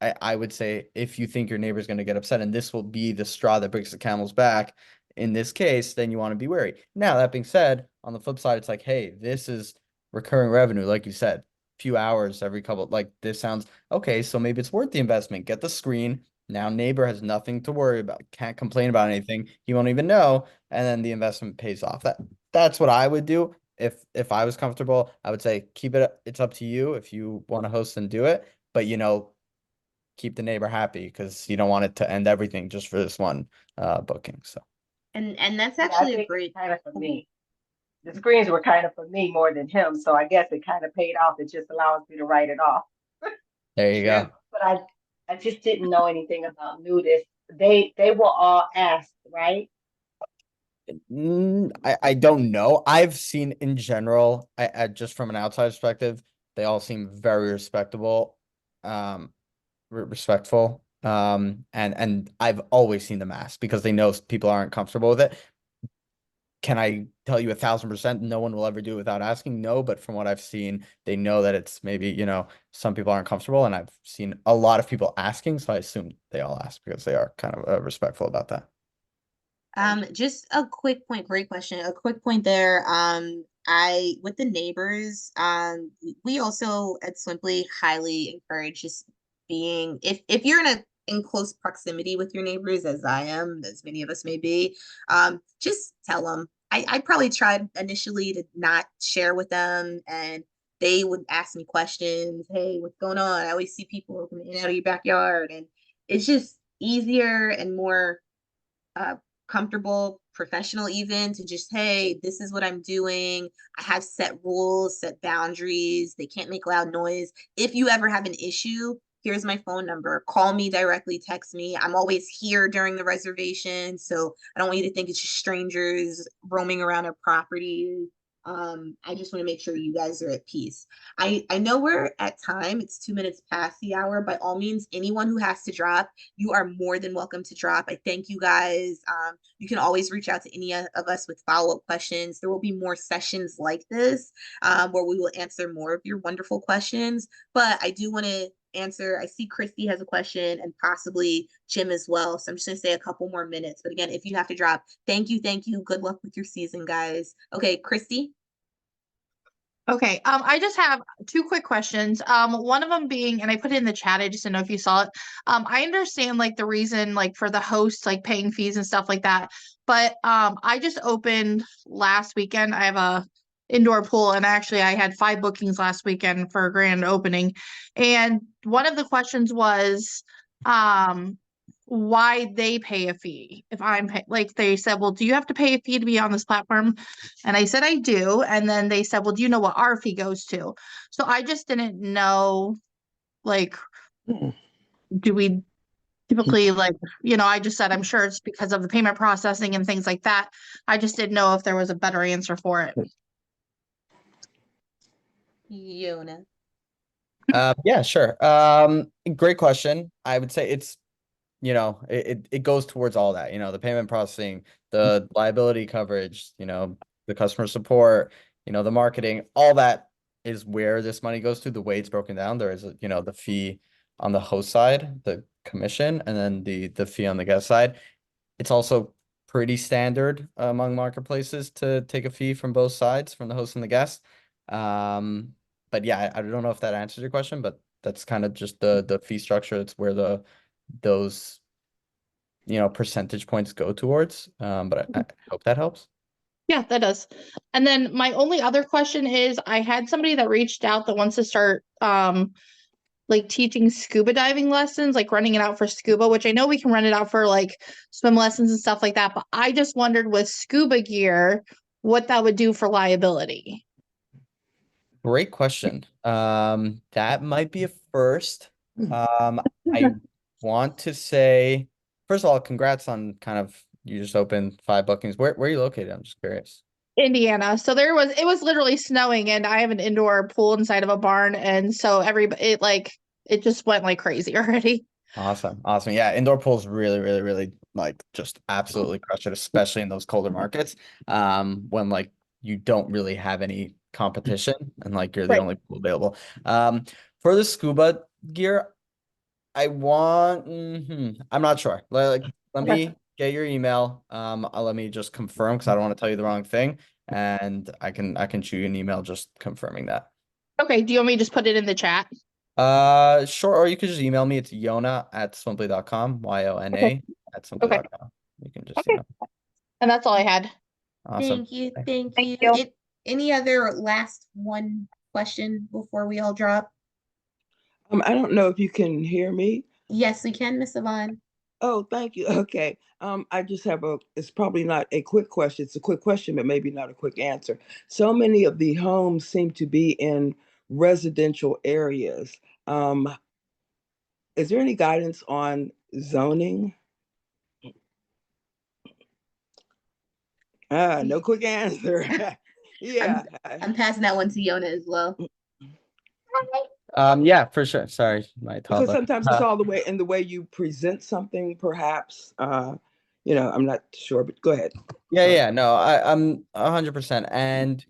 I would say if you think your neighbor's going to get upset and this will be the straw that breaks the camel's back in this case, then you want to be wary. Now, that being said, on the flip side, it's like, hey, this is recurring revenue, like you said, few hours every couple, like this sounds okay, so maybe it's worth the investment. Get the screen. Now neighbor has nothing to worry about, can't complain about anything. He won't even know, and then the investment pays off. That's what I would do. If I was comfortable, I would say keep it. It's up to you if you want to host and do it, but keep the neighbor happy because you don't want it to end everything just for this one booking. So And that's Yeah, I actually a think great. it's kind of for me. The screens were kind of for me more than him, so I guess it kind of paid off. It just allows me to write it off. there you go. But I just didn't know anything about nudist. They were all asked, right? I don't know. I've seen in general, I just from an outside perspective, they all seem very respectable, respectful. And I've always seen them ask because they know people aren't comfortable with it. Can I tell you 1,000% no one will ever do it without asking? No, but from what I've seen, they know that it's maybe, some people aren't comfortable, and I've seen a lot of people asking, so I assume they all ask because they are kind of respectful about that. Just a quick point, great question. A quick point there. I with the neighbors, we also at Swimply highly encourage just being if you're in close proximity with your neighbors, as I am, as many of us may be, just tell them. I probably tried initially to not share with them, and they would ask me questions. Hey, what's going on? I always see people coming in and out of your backyard, and it's just easier and more uh, comfortable, professional, even to just, hey, this is what I'm doing. I have set rules, set boundaries. They can't make loud noise. If you ever have an issue, here's my phone number. Call me directly, text me. I'm always here during the reservation. So I don't want you to think it's just strangers roaming around our property. I just want to make sure you guys are at peace. I know we're at time. It's 2 minutes past the hour. By all means, anyone who has to drop, you are more than welcome to drop. I thank you guys. You can always reach out to any of us with follow-up questions. There will be more sessions like this where we will answer more of your wonderful questions. But I do want to answer. I see Christy has a question and possibly Jim as well. So I'm just going to say a couple more minutes. But again, if you have to drop, thank you. Thank you. Good luck with your season, guys. Okay, Christy. Okay, I just have two quick questions. One of them being, and I put it in the chat, I just didn't know if you saw it. I understand like the reason like for the hosts like paying fees and stuff like that, but I just opened last weekend. I have a indoor pool, and actually I had 5 bookings last weekend for a grand opening. And one of the questions was why they pay a fee if like they said, well, do you have to pay a fee to be on this platform? And I said I do. And then they said, well, do you know what our fee goes to? So I just didn't know, like, do we typically like, I just said I'm sure it's because of the payment processing and things like that. I just didn't know if there was a better answer for it. Yona. Yeah, sure. Great question. I would say it's it goes towards all that, the payment processing, the liability coverage, the customer support, the marketing, all that is where this money goes to. The way it's broken down, there is, the fee on the host side, the commission, and then the fee on the guest side. It's also pretty standard among marketplaces to take a fee from both sides, from the host and the guest. But yeah, I don't know if that answers your question, but that's kind of just the fee structure. It's where those percentage points go towards. But I hope that helps. Yeah, that does. And then my only other question is I had somebody that reached out that wants to start like teaching scuba diving lessons, like running it out for scuba, which I know we can run it out for like swim lessons and stuff like that. But I just wondered with scuba gear, what that would do for liability. Great question. That might be a first. I want to say, first of all, congrats on kind of you just opened 5 bookings. Where are you located? I'm just curious. Indiana. So it was literally snowing, and I have an indoor pool inside of a barn, and so it like It just went like crazy already. Awesome. Awesome. Yeah, indoor pools really, really, really like just absolutely crush it, especially in those colder markets. When like you don't really have any competition and like you're the Right. only pool available. For the scuba gear, I'm not sure. Let Okay. me get your email. Let me just confirm because I don't want to tell you the wrong thing. And I can shoot you an email just confirming that. Okay. Do you want me to just put it in the chat? Sure, or you could just email me. It's Yona@swimply.com, Okay. Yona at Okay. swimply.com. You can just Okay. email. And that's all I had. Awesome. Thank you. Thanks. Thank Thank you. you. Any other last one question before we all drop? I don't know if you can hear me. Yes, we can, Miss Yvonne. Oh, thank you. Okay. I just have it's probably not a quick question. It's a quick question, but maybe not a quick answer. So many of the homes seem to be in residential areas. Um, is there any guidance on zoning? No quick answer. I'm Yeah. I'm passing that one to Yona as well. Yeah, for sure. Sorry, my Because toddler. sometimes it's all the way in the way you present something, perhaps. I'm not sure, but go ahead. Yeah, Sorry. yeah, no, I'm 100%. And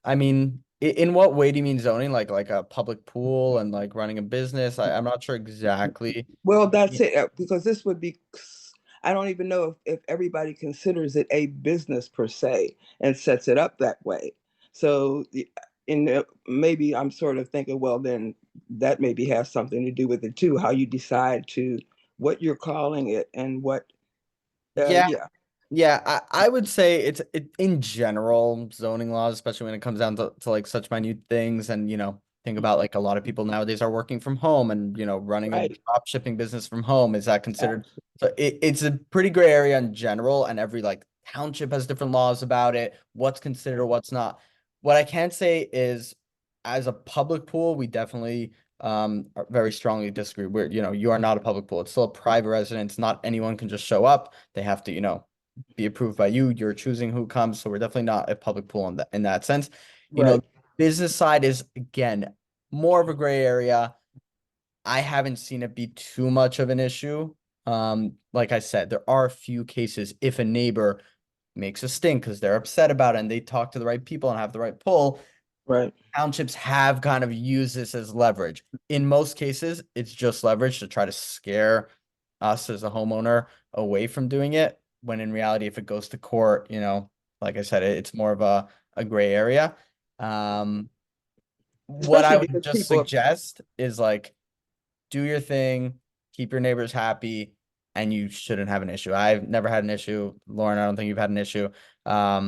I mean, in what way do you mean zoning? Like a public pool and like running a business? I'm not sure exactly. Well, that's it, because this would be, I don't even know if everybody considers it a business per se and sets it up that way. So, maybe I'm sort of thinking, well, then that maybe has something to do with it too, how you decide to what you're calling it and what, Yeah, yeah, yeah, I would say in general, zoning laws, especially when it comes down to like such minute things. And think about like a lot of people nowadays are working from home and running a right. drop shipping business from home. Is that considered? Absolutely. So it's a pretty gray area in general, and every like township has different laws about it, what's considered or what's not. What I can say is, as a public pool, we definitely very strongly disagree. Where you are not a public pool. It's still a private residence. Not anyone can just show up. They have to be approved by you. You're choosing who comes. So we're definitely not a public pool in that sense. Right. Business side is again more of a gray area. I haven't seen it be too much of an issue. Like I said, there are a few cases if a neighbor makes a stink because they're upset about it and they talk to the right people and have the right pull. Right. Townships have kind of used this as leverage. In most cases, it's just leverage to try to scare us as a homeowner away from doing it. When in reality, if it goes to court, like I said, it's more of a gray area. What I Especially would because just people, suggest is like do your thing, keep your neighbors happy, and you shouldn't have an issue. I've never had an issue. Lauren, I don't think you've had an issue. Yeah.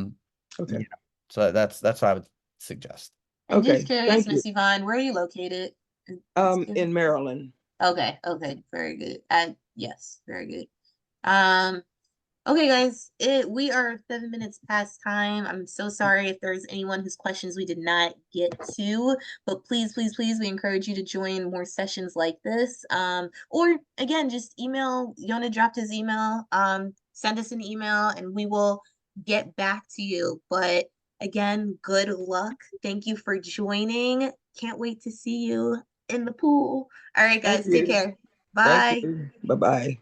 okay. So that's what I would suggest. I'm just Okay. curious, Thank you. Miss Yvonne, where are you located? Excuse me. In Maryland. Okay, okay, very good. Yes, very good. Um, okay, guys, we are 7 minutes past time. I'm so sorry if there's anyone whose questions we did not get to, but please, please, please, we encourage you to join more sessions like this. Or again, just email. Yona dropped his email. Send us an email and we will get back to you. But again, good luck. Thank you for joining. Can't wait to see you in the pool. All right, Thank guys, take you. care. Thank Bye. you. Bye-bye.